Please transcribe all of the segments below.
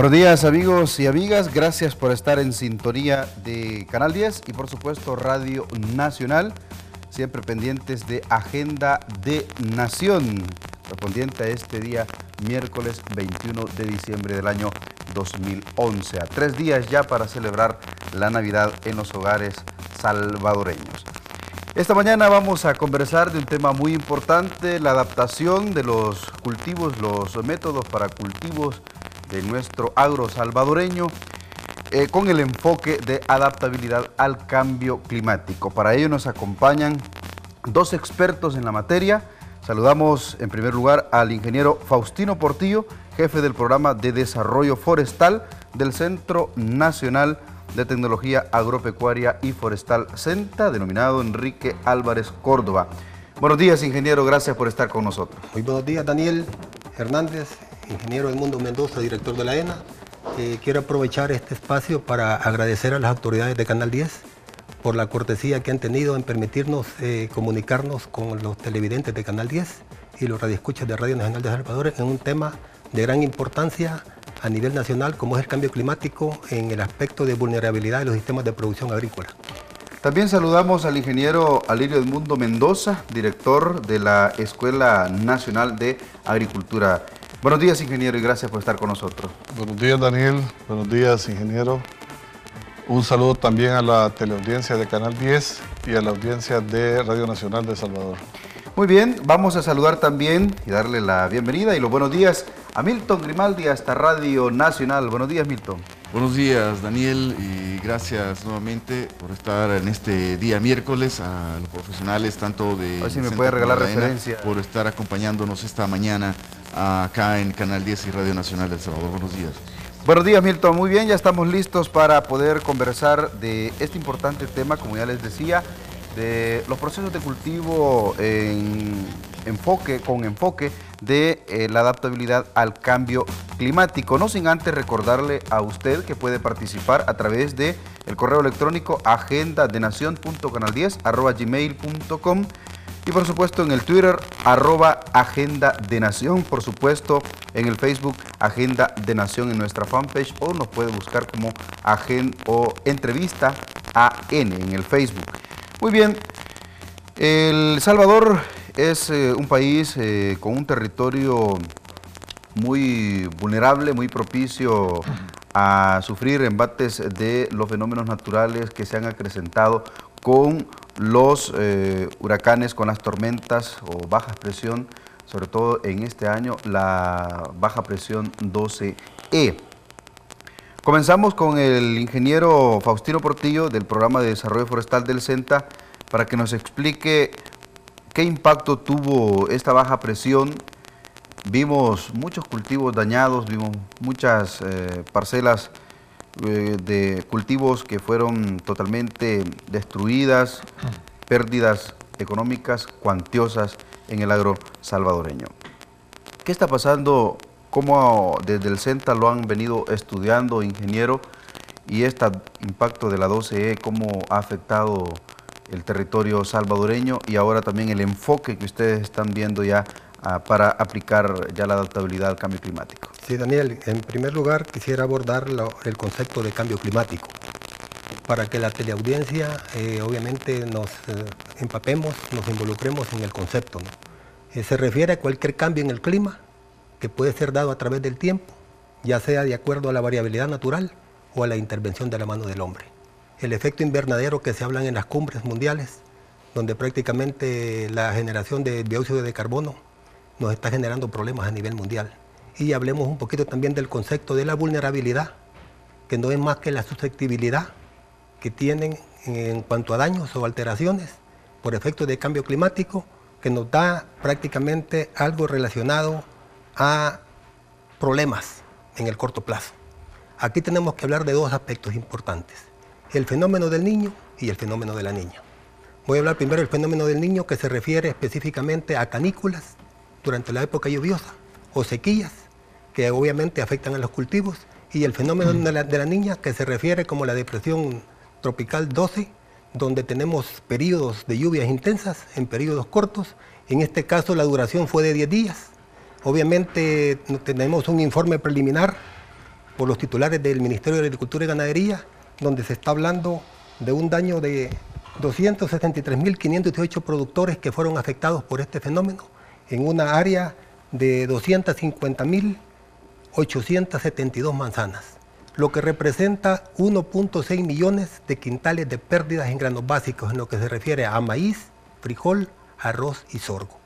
Buenos días amigos y amigas, gracias por estar en sintonía de Canal 10 y por supuesto Radio Nacional, siempre pendientes de Agenda de Nación, correspondiente a este día miércoles 21 de diciembre del año 2011, a 3 días ya para celebrar la Navidad en los hogares salvadoreños. Esta mañana vamos a conversar de un tema muy importante, la adaptación de los cultivos, los métodos para cultivos de nuestro agro salvadoreño con el enfoque de adaptabilidad al cambio climático. Para ello nos acompañan dos expertos en la materia. Saludamos en primer lugar al ingeniero Faustino Portillo, jefe del programa de desarrollo forestal del Centro Nacional de Tecnología Agropecuaria y Forestal CENTA, denominado Enrique Álvarez Córdoba. Buenos días, ingeniero, gracias por estar con nosotros. Muy buenos días, Daniel Hernández, ingeniero Edmundo Mendoza, director de la ENA. Quiero aprovechar este espacio para agradecer a las autoridades de Canal 10 por la cortesía que han tenido en permitirnos comunicarnos con los televidentes de Canal 10 y los radioescuchas de Radio Nacional de El Salvador en un tema de gran importancia a nivel nacional, como es el cambio climático en el aspecto de vulnerabilidad de los sistemas de producción agrícola. También saludamos al ingeniero Alirio Edmundo Mendoza, director de la Escuela Nacional de Agricultura. Buenos días, ingeniero, y gracias por estar con nosotros. Buenos días, Daniel. Buenos días, ingeniero. Un saludo también a la teleaudiencia de Canal 10 y a la audiencia de Radio Nacional de El Salvador. Muy bien, vamos a saludar también y darle la bienvenida y los buenos días a Milton Grimaldi hasta Radio Nacional. Buenos días, Milton. Buenos días, Daniel, y gracias nuevamente por estar en este día miércoles, a los profesionales tanto de... A ver si me puede regalar referencia. Por estar acompañándonos esta mañana acá en Canal 10 y Radio Nacional de El Salvador. Buenos días. Buenos días, Milton. Muy bien, ya estamos listos para poder conversar de este importante tema, como ya les decía, de los procesos de cultivo con enfoque de la adaptabilidad al cambio climático. No sin antes recordarle a usted que puede participar a través de el correo electrónico agendadenacion.canal10@gmail.com y por supuesto en el Twitter @agendadenacion, por supuesto en el Facebook Agenda de Nación en nuestra fanpage, o nos puede buscar como entrevista AN en el Facebook. Muy bien, El Salvador es un país con un territorio muy vulnerable, muy propicio a sufrir embates de los fenómenos naturales que se han acrecentado con los huracanes, con las tormentas o baja presión, sobre todo en este año la baja presión 12E. Comenzamos con el ingeniero Faustino Portillo del programa de desarrollo forestal del CENTA para que nos explique qué impacto tuvo esta baja presión. Vimos muchos cultivos dañados, vimos muchas parcelas de cultivos que fueron totalmente destruidas, pérdidas económicas cuantiosas en el agro salvadoreño. ¿Qué está pasando? ¿Cómo desde el CENTA lo han venido estudiando, ingeniero? Y este impacto de la 12E, ¿cómo ha afectado el territorio salvadoreño? Y ahora también el enfoque que ustedes están viendo ya para aplicar ya la adaptabilidad al cambio climático. Sí, Daniel, en primer lugar quisiera abordar el concepto de cambio climático, para que la teleaudiencia obviamente nos empapemos, nos involucremos en el concepto, ¿no? Se refiere a cualquier cambio en el clima que puede ser dado a través del tiempo, ya sea de acuerdo a la variabilidad natural o a la intervención de la mano del hombre. El efecto invernadero que se habla en las cumbres mundiales, donde prácticamente la generación de dióxido de carbono nos está generando problemas a nivel mundial. Y hablemos un poquito también del concepto de la vulnerabilidad, que no es más que la susceptibilidad que tienen en cuanto a daños o alteraciones por efecto de cambio climático, que nos da prácticamente algo relacionado a problemas en el corto plazo. Aquí tenemos que hablar de dos aspectos importantes: el fenómeno del niño y el fenómeno de la niña. Voy a hablar primero del fenómeno del niño, que se refiere específicamente a canículas durante la época lluviosa o sequías que obviamente afectan a los cultivos, y el fenómeno de la niña, que se refiere como la depresión tropical 12, donde tenemos periodos de lluvias intensas en periodos cortos. En este caso la duración fue de 10 días. Obviamente tenemos un informe preliminar por los titulares del Ministerio de Agricultura y Ganadería, donde se está hablando de un daño de 273.518 productores que fueron afectados por este fenómeno en una área de 250.872 manzanas, lo que representa 1.6 millones de quintales de pérdidas en granos básicos en lo que se refiere a maíz, frijol, arroz y sorgo.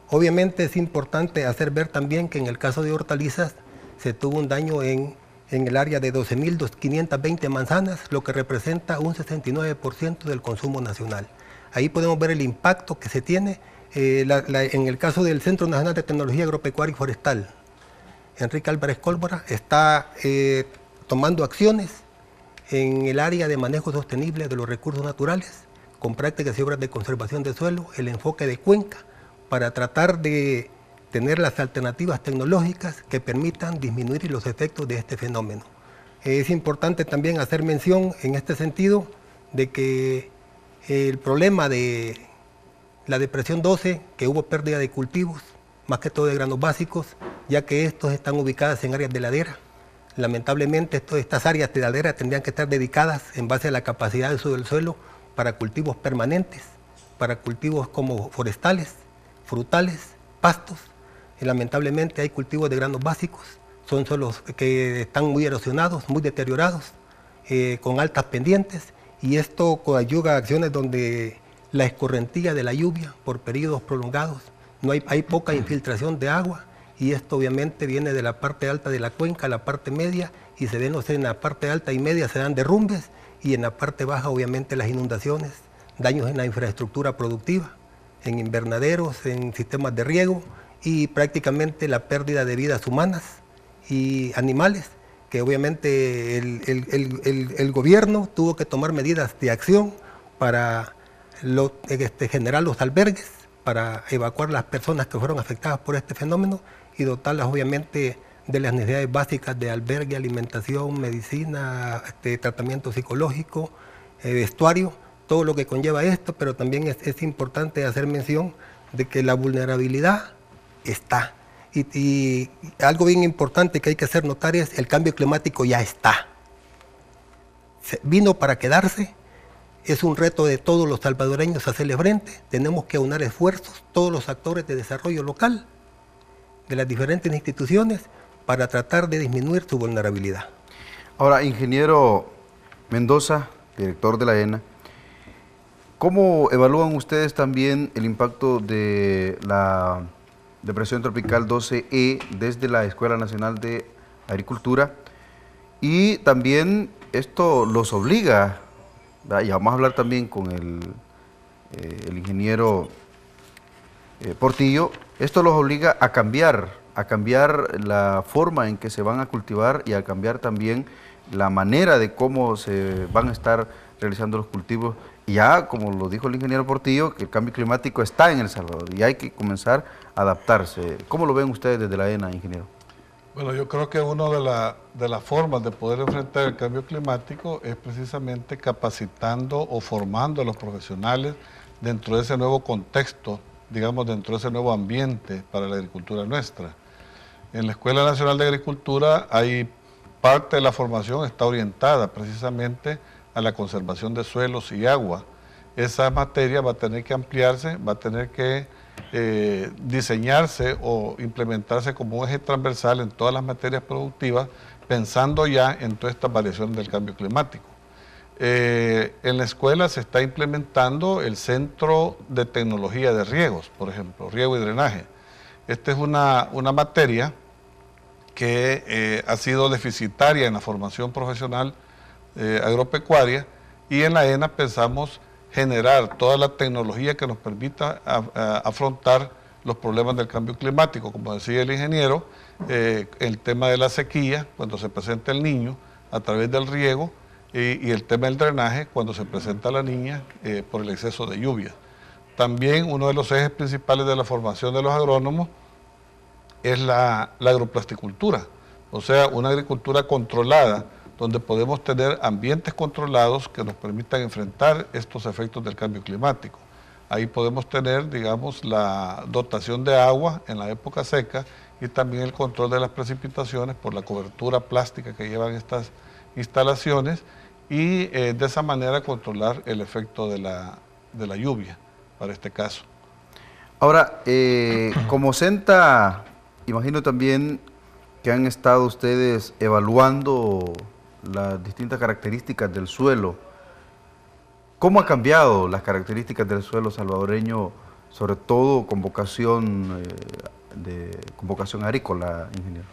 Obviamente es importante hacer ver también que en el caso de hortalizas se tuvo un daño en el área de 12.520 manzanas, lo que representa un 69% del consumo nacional. Ahí podemos ver el impacto que se tiene en el caso del Centro Nacional de Tecnología Agropecuaria y Forestal. Enrique Álvarez Cólvora está tomando acciones en el área de manejo sostenible de los recursos naturales, con prácticas y obras de conservación de suelo, el enfoque de cuenca, para tratar de tener las alternativas tecnológicas que permitan disminuir los efectos de este fenómeno. Es importante también hacer mención en este sentido de que el problema de la depresión 12, que hubo pérdida de cultivos, más que todo de granos básicos, ya que estos están ubicadas en áreas de ladera. Lamentablemente estas áreas de ladera tendrían que estar dedicadas en base a la capacidad de uso del suelo para cultivos permanentes, para cultivos como forestales, frutales, pastos. Y lamentablemente hay cultivos de granos básicos, son suelos que están muy erosionados, muy deteriorados, con altas pendientes, y esto coadyuva a acciones donde la escorrentía de la lluvia por periodos prolongados, hay poca infiltración de agua, y esto obviamente viene de la parte alta de la cuenca a la parte media, y se ven, en la parte alta y media se dan derrumbes, y en la parte baja obviamente las inundaciones, daños en la infraestructura productiva, en invernaderos, en sistemas de riego, y prácticamente la pérdida de vidas humanas y animales, que obviamente el gobierno tuvo que tomar medidas de acción para generar los albergues, para evacuar las personas que fueron afectadas por este fenómeno y dotarlas obviamente de las necesidades básicas de albergue, alimentación, medicina, tratamiento psicológico, vestuario, todo lo que conlleva esto, pero también es importante hacer mención de que la vulnerabilidad está. Y algo bien importante que hay que hacer notar es el cambio climático ya está. Vino para quedarse, es un reto de todos los salvadoreños hacerle frente, tenemos que aunar esfuerzos, todos los actores de desarrollo local, de las diferentes instituciones, para tratar de disminuir su vulnerabilidad. Ahora, ingeniero Mendoza, director de la ENA, ¿cómo evalúan ustedes también el impacto de la depresión tropical 12E desde la Escuela Nacional de Agricultura? Y también esto los obliga, y vamos a hablar también con el ingeniero Portillo, esto los obliga a cambiar la forma en que se van a cultivar y a cambiar también la manera de cómo se van a estar realizando los cultivos. Ya, como lo dijo el ingeniero Portillo, que el cambio climático está en El Salvador y hay que comenzar a adaptarse. ¿Cómo lo ven ustedes desde la ENA, ingeniero? Bueno, yo creo que una de las formas de poder enfrentar el cambio climático es precisamente capacitando o formando a los profesionales dentro de ese nuevo contexto, digamos, dentro de ese nuevo ambiente para la agricultura nuestra. En la Escuela Nacional de Agricultura hay parte de la formación está orientada precisamente a la conservación de suelos y agua. Esa materia va a tener que ampliarse, va a tener que diseñarse o implementarse como un eje transversal en todas las materias productivas, pensando ya en todas estas variaciones del cambio climático. En la escuela se está implementando el Centro de Tecnología de Riegos, por ejemplo, riego y drenaje. Esta es una materia que ha sido deficitaria en la formación profesional agropecuaria, y en la ENA pensamos generar toda la tecnología que nos permita afrontar los problemas del cambio climático. Como decía el ingeniero, el tema de la sequía, cuando se presenta el niño a través del riego, y el tema del drenaje, cuando se presenta la niña por el exceso de lluvia. También uno de los ejes principales de la formación de los agrónomos es la agroplasticultura, o sea, una agricultura controlada, donde podemos tener ambientes controlados que nos permitan enfrentar estos efectos del cambio climático. Ahí podemos tener, digamos, la dotación de agua en la época seca y también el control de las precipitaciones por la cobertura plástica que llevan estas instalaciones y de esa manera controlar el efecto de la lluvia para este caso. Ahora, como CENTA, imagino también que han estado ustedes evaluando las distintas características del suelo. ¿Cómo ha cambiado las características del suelo salvadoreño, sobre todo con vocación agrícola, ingeniero?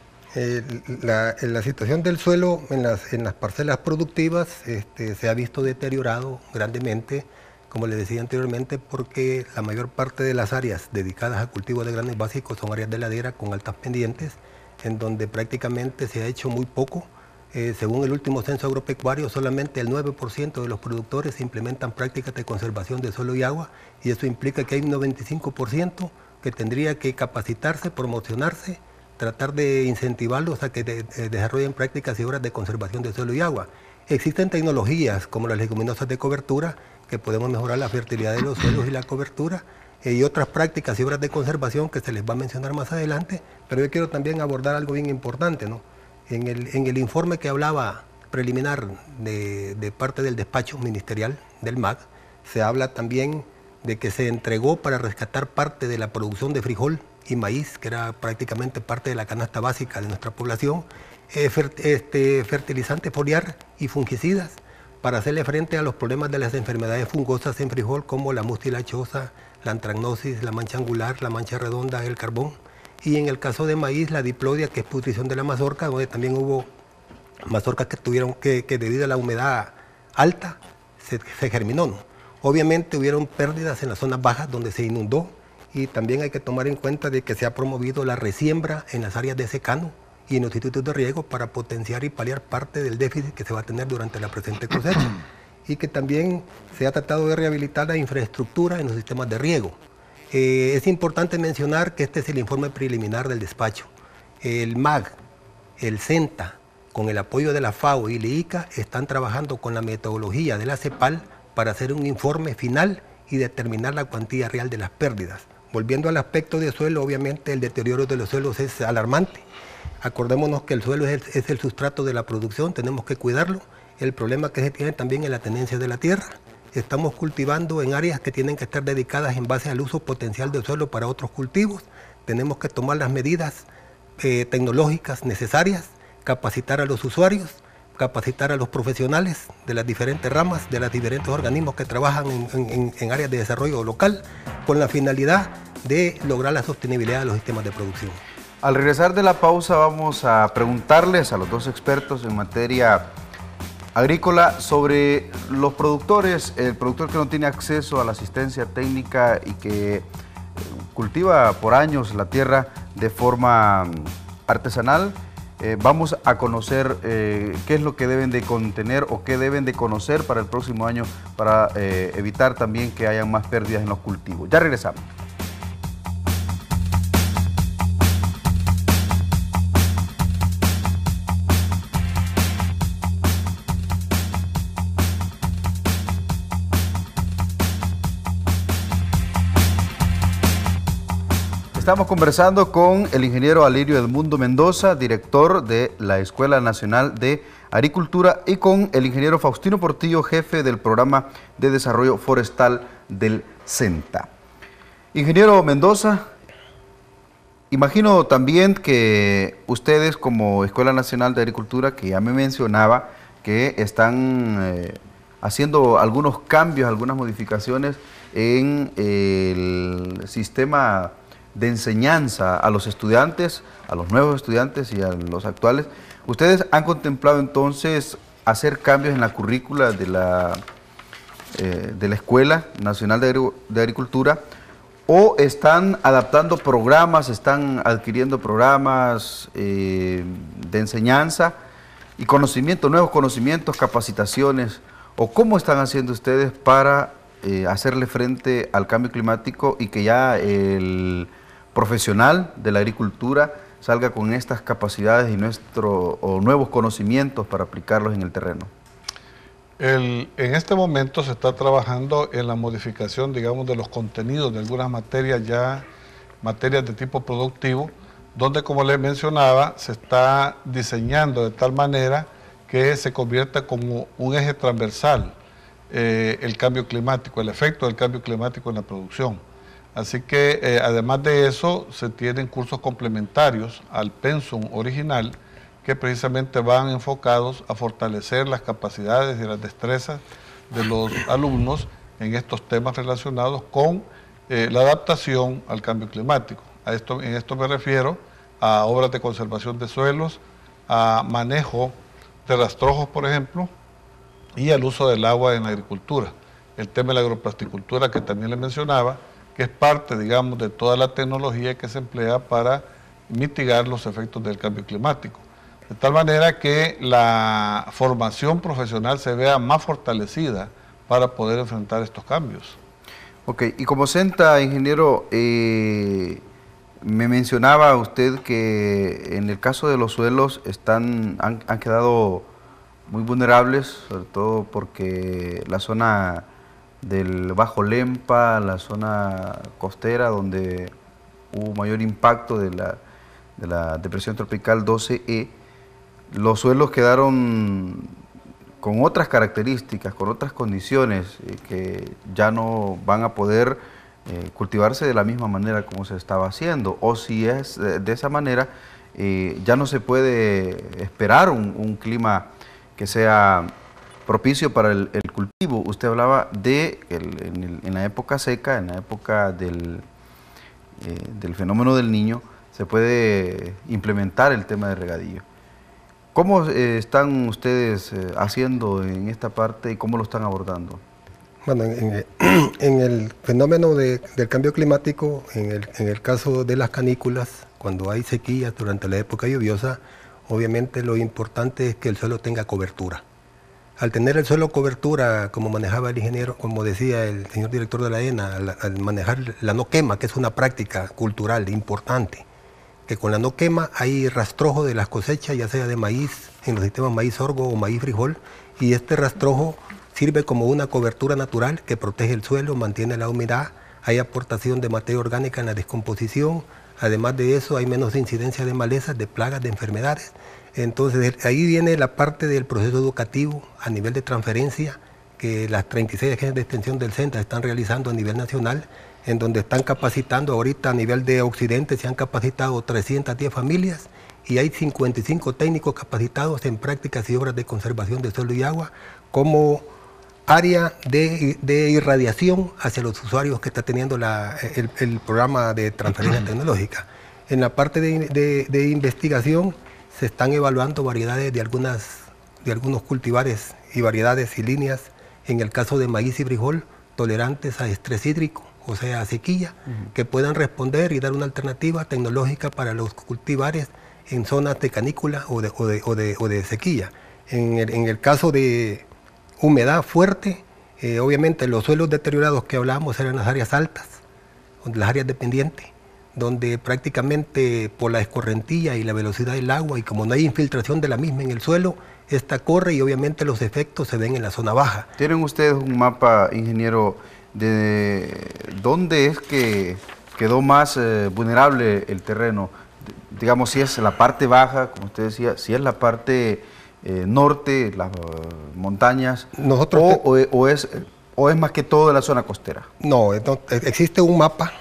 La situación del suelo en las parcelas productivas se ha visto deteriorado grandemente, como les decía anteriormente, porque la mayor parte de las áreas dedicadas a cultivos de granos básicos son áreas de ladera con altas pendientes, en donde prácticamente se ha hecho muy poco. Según el último censo agropecuario, solamente el 9% de los productores implementan prácticas de conservación de suelo y agua, y eso implica que hay un 95% que tendría que capacitarse, promocionarse, tratar de incentivarlos a que desarrollen prácticas y obras de conservación de suelo y agua. Existen tecnologías como las leguminosas de cobertura, que podemos mejorar la fertilidad de los suelos y la cobertura, y otras prácticas y obras de conservación que se les va a mencionar más adelante, pero yo quiero también abordar algo bien importante, ¿no? En el informe que hablaba preliminar de parte del despacho ministerial del MAG, se habla también de que se entregó para rescatar parte de la producción de frijol y maíz, que era prácticamente parte de la canasta básica de nuestra población, fertilizante foliar y fungicidas para hacerle frente a los problemas de las enfermedades fungosas en frijol como la mustilachosa, la antracnosis, la mancha angular, la mancha redonda, el carbón. Y en el caso de maíz, la diplodia, que es pudrición de la mazorca, donde también hubo mazorcas que tuvieron que debido a la humedad alta se germinó, ¿no? Obviamente hubieron pérdidas en las zonas bajas donde se inundó, y también hay que tomar en cuenta de que se ha promovido la resiembra en las áreas de secano y en los institutos de riego para potenciar y paliar parte del déficit que se va a tener durante la presente cosecha, y que también se ha tratado de rehabilitar la infraestructura en los sistemas de riego. Es importante mencionar que este es el informe preliminar del despacho. El MAG, el CENTA, con el apoyo de la FAO y la ICA, están trabajando con la metodología de la CEPAL para hacer un informe final y determinar la cuantía real de las pérdidas. Volviendo al aspecto de suelo, obviamente el deterioro de los suelos es alarmante. Acordémonos que el suelo es el sustrato de la producción, tenemos que cuidarlo. El problema que se tiene también es la tenencia de la tierra. Estamos cultivando en áreas que tienen que estar dedicadas en base al uso potencial del suelo para otros cultivos. Tenemos que tomar las medidas tecnológicas necesarias, capacitar a los usuarios, capacitar a los profesionales de las diferentes ramas, de los diferentes organismos que trabajan en áreas de desarrollo local, con la finalidad de lograr la sostenibilidad de los sistemas de producción. Al regresar de la pausa vamos a preguntarles a los dos expertos en materia agrícola sobre los productores, el productor que no tiene acceso a la asistencia técnica y que cultiva por años la tierra de forma artesanal. Vamos a conocer qué es lo que deben de contener o qué deben de conocer para el próximo año para evitar también que haya más pérdidas en los cultivos. Ya regresamos. Estamos conversando con el ingeniero Alirio Edmundo Mendoza, director de la Escuela Nacional de Agricultura, y con el ingeniero Faustino Portillo, jefe del Programa de Desarrollo Forestal del CENTA. Ingeniero Mendoza, imagino también que ustedes como Escuela Nacional de Agricultura, que ya me mencionaba, que están haciendo algunos cambios, algunas modificaciones en el sistema de enseñanza a los estudiantes, a los nuevos estudiantes y a los actuales. ¿Ustedes han contemplado entonces hacer cambios en la currícula de la Escuela Nacional de Agricultura, o están adaptando programas, están adquiriendo programas de enseñanza y conocimiento, nuevos conocimientos, capacitaciones, o cómo están haciendo ustedes para hacerle frente al cambio climático y que ya el profesional de la agricultura salga con estas capacidades y nuevos conocimientos para aplicarlos en el terreno? En este momento se está trabajando en la modificación, digamos, de los contenidos de algunas materias ya, materias de tipo productivo, donde, como les mencionaba, se está diseñando de tal manera que se convierta como un eje transversal el cambio climático, el efecto del cambio climático en la producción. Así que, además de eso, se tienen cursos complementarios al pensum original que precisamente van enfocados a fortalecer las capacidades y las destrezas de los alumnos en estos temas relacionados con la adaptación al cambio climático. En esto me refiero a obras de conservación de suelos, a manejo de rastrojos, por ejemplo, y al uso del agua en la agricultura. El tema de la agroplasticultura, que también le mencionaba, que es parte, digamos, de toda la tecnología que se emplea para mitigar los efectos del cambio climático. De tal manera que la formación profesional se vea más fortalecida para poder enfrentar estos cambios. Ok, y como SENTA, ingeniero, me mencionaba usted que en el caso de los suelos han quedado muy vulnerables, sobre todo porque la zona del Bajo Lempa, la zona costera, donde hubo mayor impacto de la depresión tropical 12E, los suelos quedaron con otras características, con otras condiciones que ya no van a poder cultivarse de la misma manera como se estaba haciendo, o si es de esa manera, ya no se puede esperar un clima que sea propicio para el cultivo. Usted hablaba de en la época seca, en la época del fenómeno del Niño, se puede implementar el tema de regadío. ¿Cómo están ustedes haciendo en esta parte y cómo lo están abordando? Bueno, en el fenómeno del cambio climático, en el caso de las canículas, cuando hay sequías durante la época lluviosa, obviamente lo importante es que el suelo tenga cobertura. Al tener el suelo cobertura, como manejaba el ingeniero, como decía el señor director de la ENA, al manejar la no quema, que es una práctica cultural importante, que con la no quema hay rastrojo de las cosechas, ya sea de maíz, en los sistemas maíz sorgo o maíz frijol, y este rastrojo sirve como una cobertura natural que protege el suelo, mantiene la humedad, hay aportación de materia orgánica en la descomposición, además de eso hay menos incidencia de malezas, de plagas, de enfermedades. Entonces ahí viene la parte del proceso educativo a nivel de transferencia que las 36 agencias de extensión del CENTA están realizando a nivel nacional, en donde están capacitando ahorita a nivel de Occidente, se han capacitado 310 familias y hay 55 técnicos capacitados en prácticas y obras de conservación de suelo y agua como área de irradiación hacia los usuarios que está teniendo el programa de transferencia tecnológica. En la parte de investigación se están evaluando variedades de algunos cultivares y variedades y líneas, en el caso de maíz y frijol, tolerantes a estrés hídrico, o sea, a sequía, que puedan responder y dar una alternativa tecnológica para los cultivares en zonas de canícula o de sequía. En el caso de humedad fuerte, obviamente los suelos deteriorados que hablábamos eran las áreas altas, las áreas dependientes, donde prácticamente por la escorrentía y la velocidad del agua, y como no hay infiltración de la misma en el suelo, esta corre y obviamente los efectos se ven en la zona baja. ¿Tienen ustedes un mapa, ingeniero, de dónde es que quedó más vulnerable el terreno? Digamos, si es la parte baja, como usted decía, si es la parte norte, las montañas, o es más que todo de la zona costera. No, existe un mapa,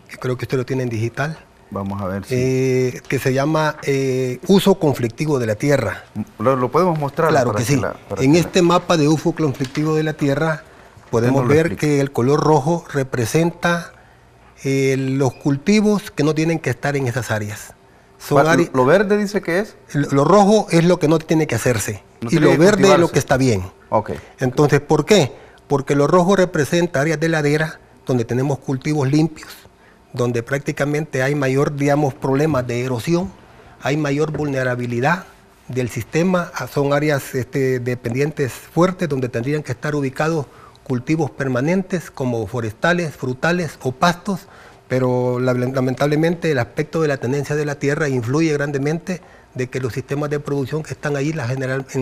que creo que usted lo tiene en digital. Vamos a ver si... que se llama uso conflictivo de la tierra. ¿Lo podemos mostrar? Claro que sí. En este mapa de uso conflictivo de la tierra podemos ver que el color rojo representa los cultivos que no tienen que estar en esas áreas. ¿Lo verde dice que es? Lo rojo es lo que no tiene que hacerse, y lo verde es lo que está bien. Okay. Entonces, ¿por qué? Porque lo rojo representa áreas de ladera donde tenemos cultivos limpios, donde prácticamente hay mayor, digamos, problemas de erosión, hay mayor vulnerabilidad del sistema, son áreas dependientes fuertes donde tendrían que estar ubicados cultivos permanentes como forestales, frutales o pastos, pero lamentablemente el aspecto de la tenencia de la tierra influye grandemente de que los sistemas de producción que están ahí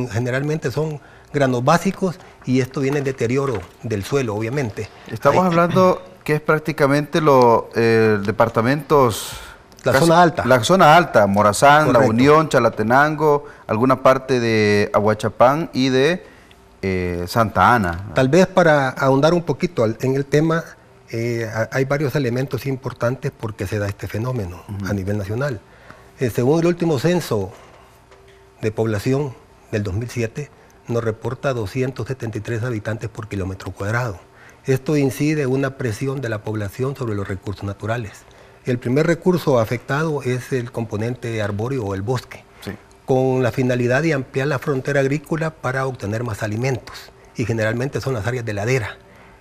generalmente son granos básicos, y esto viene el deterioro del suelo, obviamente. Estamos hablando que es prácticamente departamentos zona alta. La zona alta, Morazán, Correcto. La Unión, Chalatenango, alguna parte de Aguachapán y de Santa Ana. Tal vez para ahondar un poquito en el tema, hay varios elementos importantes porque se da este fenómeno a nivel nacional. Según el último censo de población del 2007, nos reporta 273 habitantes por kilómetro cuadrado. Esto incide una presión de la población sobre los recursos naturales. El primer recurso afectado es el componente arbóreo o el bosque, Sí. con la finalidad de ampliar la frontera agrícola para obtener más alimentos, y generalmente son las áreas de ladera.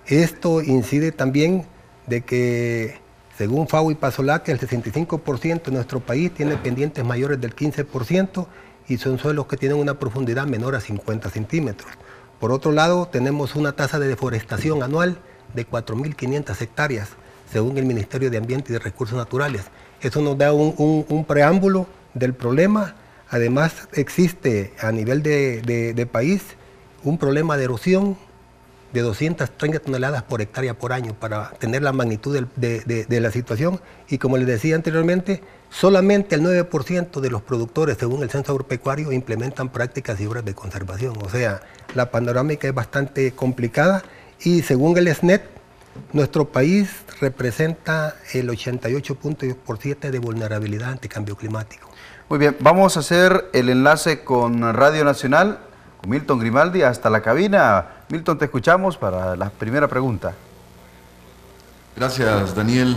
Esto incide también de que, según FAO y Pazolac, el 65% de nuestro país tiene pendientes mayores del 15% y son suelos que tienen una profundidad menor a 50 centímetros. Por otro lado, tenemos una tasa de deforestación anual de 4.500 hectáreas, según el Ministerio de Ambiente y de Recursos Naturales. Eso nos da un preámbulo del problema. Además, existe a nivel de país un problema de erosión de 230 toneladas por hectárea por año para tener la magnitud de la situación. Y como les decía anteriormente, solamente el 9% de los productores, según el Censo Agropecuario, implementan prácticas y obras de conservación. O sea, la panorámica es bastante complicada y según el SNET, nuestro país representa el 88.7% de vulnerabilidad ante cambio climático. Muy bien, vamos a hacer el enlace con Radio Nacional, con Milton Grimaldi, hasta la cabina. Milton, te escuchamos para la primera pregunta. Gracias, Daniel.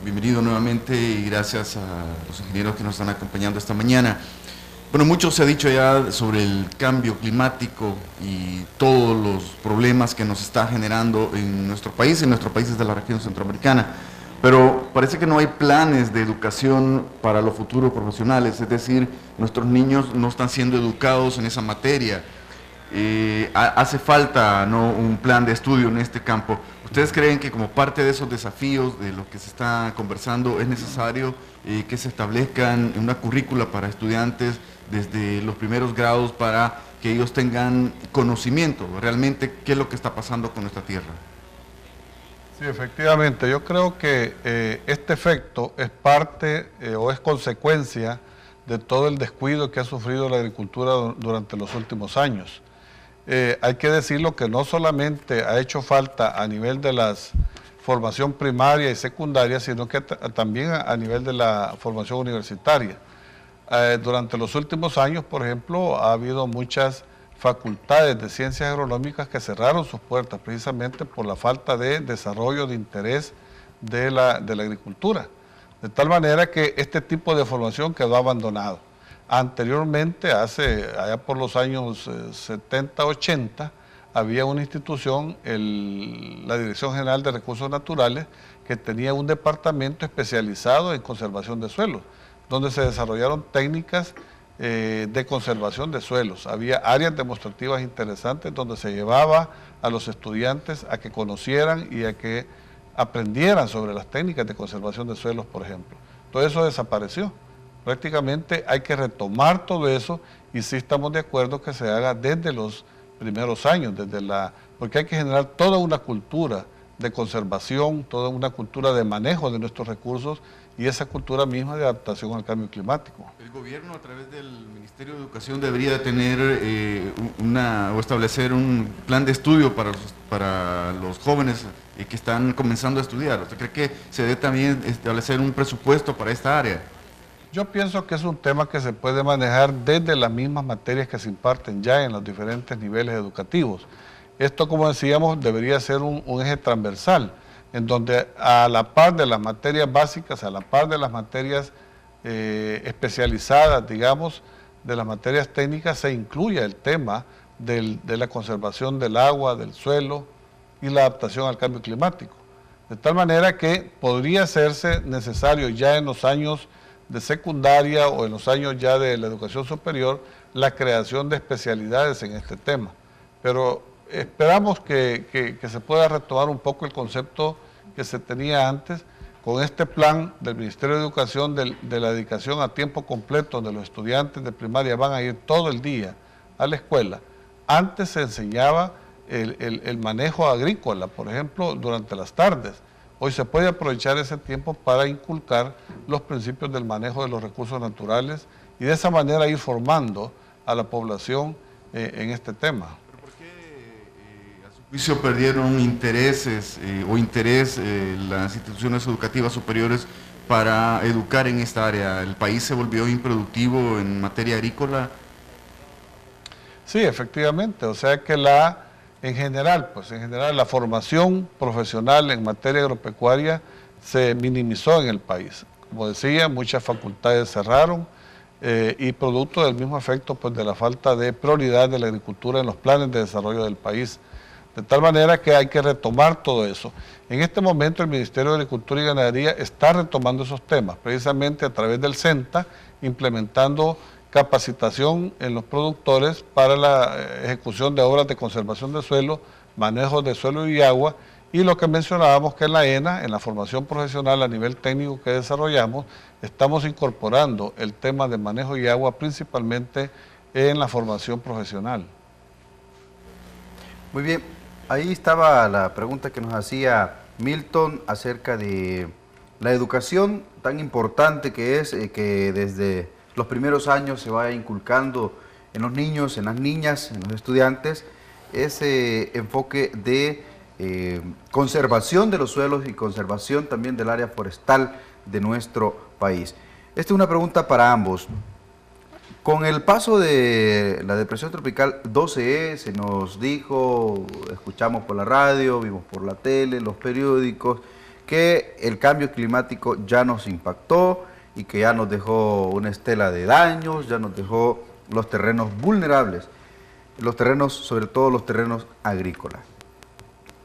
Bienvenido nuevamente y gracias a los ingenieros que nos están acompañando esta mañana. Bueno, mucho se ha dicho ya sobre el cambio climático y todos los problemas que nos está generando en nuestro país, en nuestros países de la región centroamericana. Pero parece que no hay planes de educación para los futuros profesionales, es decir, nuestros niños no están siendo educados en esa materia. Hace falta, ¿no?, un plan de estudio en este campo. ¿Ustedes creen que como parte de esos desafíos de lo que se está conversando es necesario que se establezcan una currícula para estudiantes desde los primeros grados para que ellos tengan conocimiento realmente qué es lo que está pasando con nuestra tierra? Sí, efectivamente. Yo creo que este efecto es parte o es consecuencia de todo el descuido que ha sufrido la agricultura durante los últimos años. Hay que decirlo que no solamente ha hecho falta a nivel de la formación primaria y secundaria, sino que también a nivel de la formación universitaria. Durante los últimos años, por ejemplo, ha habido muchas facultades de ciencias agronómicas que cerraron sus puertas precisamente por la falta de desarrollo de interés de la agricultura. De tal manera que este tipo de formación quedó abandonado. Anteriormente, allá por los años 70, 80, había una institución, la Dirección General de Recursos Naturales, que tenía un departamento especializado en conservación de suelos, donde se desarrollaron técnicas de conservación de suelos. Había áreas demostrativas interesantes donde se llevaba a los estudiantes a que conocieran y a que aprendieran sobre las técnicas de conservación de suelos, por ejemplo. Todo eso desapareció. Prácticamente hay que retomar todo eso y sí estamos de acuerdo que se haga desde los primeros años, porque hay que generar toda una cultura de conservación, toda una cultura de manejo de nuestros recursos y esa cultura misma de adaptación al cambio climático. El gobierno, a través del Ministerio de Educación, debería tener o establecer un plan de estudio para los jóvenes que están comenzando a estudiar. ¿Usted cree que se debe también establecer un presupuesto para esta área? Yo pienso que es un tema que se puede manejar desde las mismas materias que se imparten ya en los diferentes niveles educativos. Esto, como decíamos, debería ser un eje transversal, en donde a la par de las materias básicas, a la par de las materias especializadas, digamos, de las materias técnicas, se incluya el tema de la conservación del agua, del suelo y la adaptación al cambio climático. De tal manera que podría hacerse necesario ya en los años de secundaria o en los años ya de la educación superior la creación de especialidades en este tema. Pero esperamos que se pueda retomar un poco el concepto que se tenía antes con este plan del Ministerio de Educación de la dedicación a tiempo completo, donde los estudiantes de primaria van a ir todo el día a la escuela. Antes se enseñaba el manejo agrícola, por ejemplo, durante las tardes. Hoy se puede aprovechar ese tiempo para inculcar los principios del manejo de los recursos naturales y de esa manera ir formando a la población en este tema. ¿Pero por qué, a su juicio, perdieron interés las instituciones educativas superiores para educar en esta área? ¿El país se volvió improductivo en materia agrícola? Sí, efectivamente, o sea que en general la formación profesional en materia agropecuaria se minimizó en el país. Como decía, muchas facultades cerraron y producto del mismo efecto pues, de la falta de prioridad de la agricultura en los planes de desarrollo del país. De tal manera que hay que retomar todo eso. En este momento el Ministerio de Agricultura y Ganadería está retomando esos temas, precisamente a través del CENTA, implementando capacitación en los productores para la ejecución de obras de conservación de suelo, manejo de suelo y agua, y lo que mencionábamos que en la ENA, en la formación profesional a nivel técnico que desarrollamos, estamos incorporando el tema de manejo y agua principalmente en la formación profesional. Muy bien, ahí estaba la pregunta que nos hacía Milton acerca de la educación tan importante que es que desde los primeros años se vaya inculcando en los niños, en las niñas, en los estudiantes, ese enfoque de conservación de los suelos y conservación también del área forestal de nuestro país. Esta es una pregunta para ambos. Con el paso de la depresión tropical 12E, se nos dijo, escuchamos por la radio, vimos por la tele, los periódicos, que el cambio climático ya nos impactó y que ya nos dejó una estela de daños, ya nos dejó los terrenos vulnerables, los terrenos, sobre todo los terrenos agrícolas.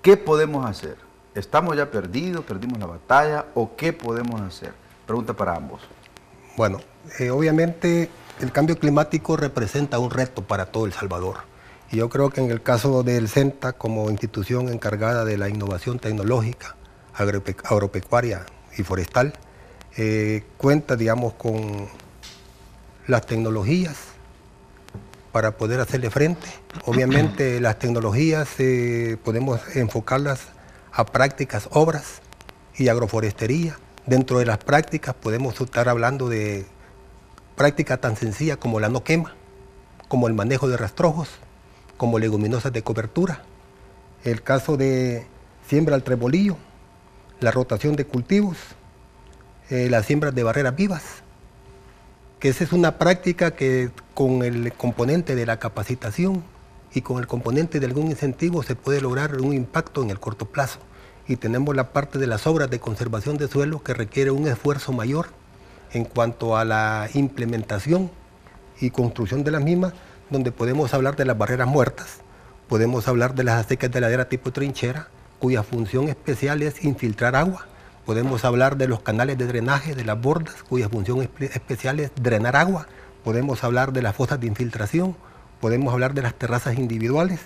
¿Qué podemos hacer? ¿Estamos ya perdidos, perdimos la batalla o qué podemos hacer? Pregunta para ambos. Bueno, obviamente el cambio climático representa un reto para todo El Salvador. Y yo creo que en el caso del CENTA, como institución encargada de la innovación tecnológica, agropecuaria y forestal, cuenta, digamos, con las tecnologías para poder hacerle frente. Obviamente las tecnologías podemos enfocarlas a prácticas, obras y agroforestería. Dentro de las prácticas podemos estar hablando de prácticas tan sencillas como la no quema, como el manejo de rastrojos, como leguminosas de cobertura, el caso de siembra al trebolillo, la rotación de cultivos, las siembras de barreras vivas, que esa es una práctica que con el componente de la capacitación y con el componente de algún incentivo se puede lograr un impacto en el corto plazo. Y tenemos la parte de las obras de conservación de suelo que requiere un esfuerzo mayor en cuanto a la implementación y construcción de las mismas, donde podemos hablar de las barreras muertas, podemos hablar de las acecas de ladera tipo trinchera, cuya función especial es infiltrar agua. Podemos hablar de los canales de drenaje de las bordas, cuya función especial es drenar agua. Podemos hablar de las fosas de infiltración, podemos hablar de las terrazas individuales,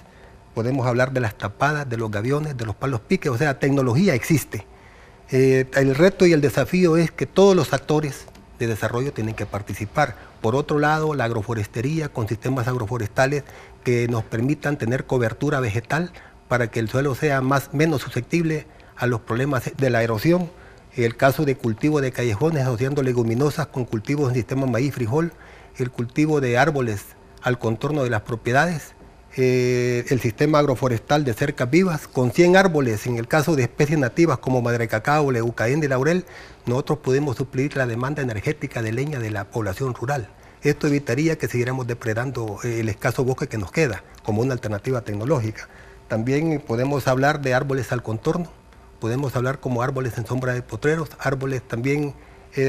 podemos hablar de las tapadas, de los gaviones, de los palos piques, o sea, tecnología existe. El reto y el desafío es que todos los actores de desarrollo tienen que participar. Por otro lado, la agroforestería con sistemas agroforestales que nos permitan tener cobertura vegetal para que el suelo sea menos susceptible a los problemas de la erosión. El caso de cultivo de callejones asociando leguminosas con cultivos en sistema maíz-frijol, el cultivo de árboles al contorno de las propiedades, el sistema agroforestal de cercas vivas, con 100 árboles, en el caso de especies nativas como madre cacao, leucaén y laurel, nosotros podemos suplir la demanda energética de leña de la población rural. Esto evitaría que siguiéramos depredando el escaso bosque que nos queda, como una alternativa tecnológica. También podemos hablar de árboles al contorno, podemos hablar como árboles en sombra de potreros, árboles también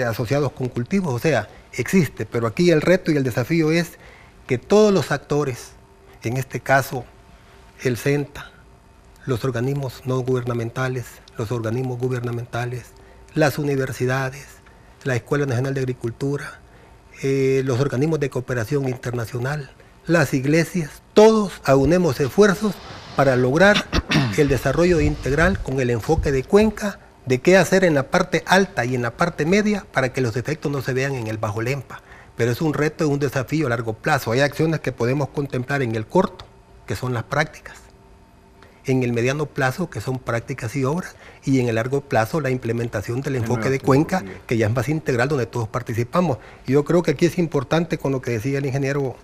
asociados con cultivos, o sea, existe, pero aquí el reto y el desafío es que todos los actores, en este caso el CENTA, los organismos no gubernamentales, los organismos gubernamentales, las universidades, la Escuela Nacional de Agricultura, los organismos de cooperación internacional, las iglesias, todos aunemos esfuerzos para lograr el desarrollo integral con el enfoque de cuenca, de qué hacer en la parte alta y en la parte media para que los efectos no se vean en el Bajo Lempa. Pero es un reto y un desafío a largo plazo. Hay acciones que podemos contemplar en el corto, que son las prácticas. en el mediano plazo, que son prácticas y obras, y en el largo plazo la implementación del enfoque de Cuenca, que ya es más integral, donde todos participamos. Y yo creo que aquí es importante con lo que decía el ingeniero,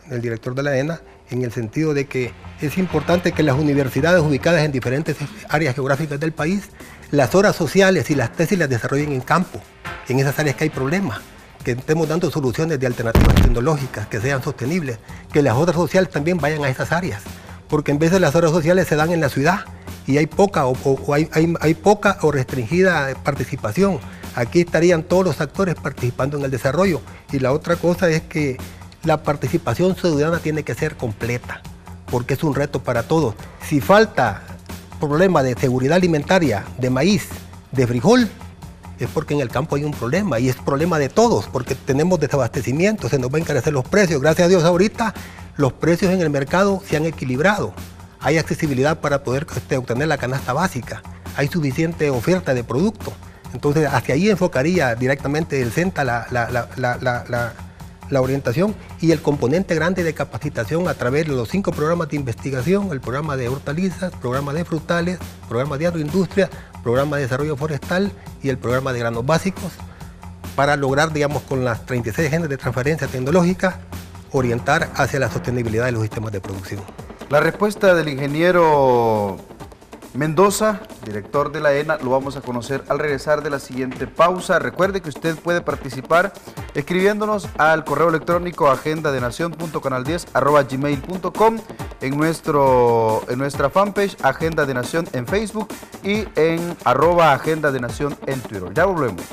el director de la ENA, en el sentido de que es importante que las universidades ubicadas en diferentes áreas geográficas del país, las horas sociales y las tesis las desarrollen en campo, en esas áreas que hay problemas, que estemos dando soluciones de alternativas tecnológicas que sean sostenibles, que las horas sociales también vayan a esas áreas, porque en vez de las horas sociales se dan en la ciudad y hay poca hay poca o restringida participación. Aquí estarían todos los actores participando en el desarrollo. Y la otra cosa es que la participación ciudadana tiene que ser completa, porque es un reto para todos. Si falta problema de seguridad alimentaria, de maíz, de frijol, es porque en el campo hay un problema, y es problema de todos, porque tenemos desabastecimiento, se nos va a encarecer los precios. Gracias a Dios ahorita los precios en el mercado se han equilibrado, hay accesibilidad para poder obtener la canasta básica, hay suficiente oferta de producto. Entonces hacia ahí enfocaría directamente el CENTA la orientación, y el componente grande de capacitación a través de los 5 programas de investigación: el programa de hortalizas, programa de frutales, programa de agroindustria, programa de desarrollo forestal y el programa de granos básicos, para lograr, digamos, con las 36 agendas de transferencia tecnológica, orientar hacia la sostenibilidad de los sistemas de producción. La respuesta del ingeniero Mendoza, director de la ENA, lo vamos a conocer al regresar de la siguiente pausa. Recuerde que usted puede participar escribiéndonos al correo electrónico agendadenacion.canal10@gmail.com, en nuestra fanpage Agenda de Nación en Facebook y en @Agenda de Nación en Twitter. Ya volvemos.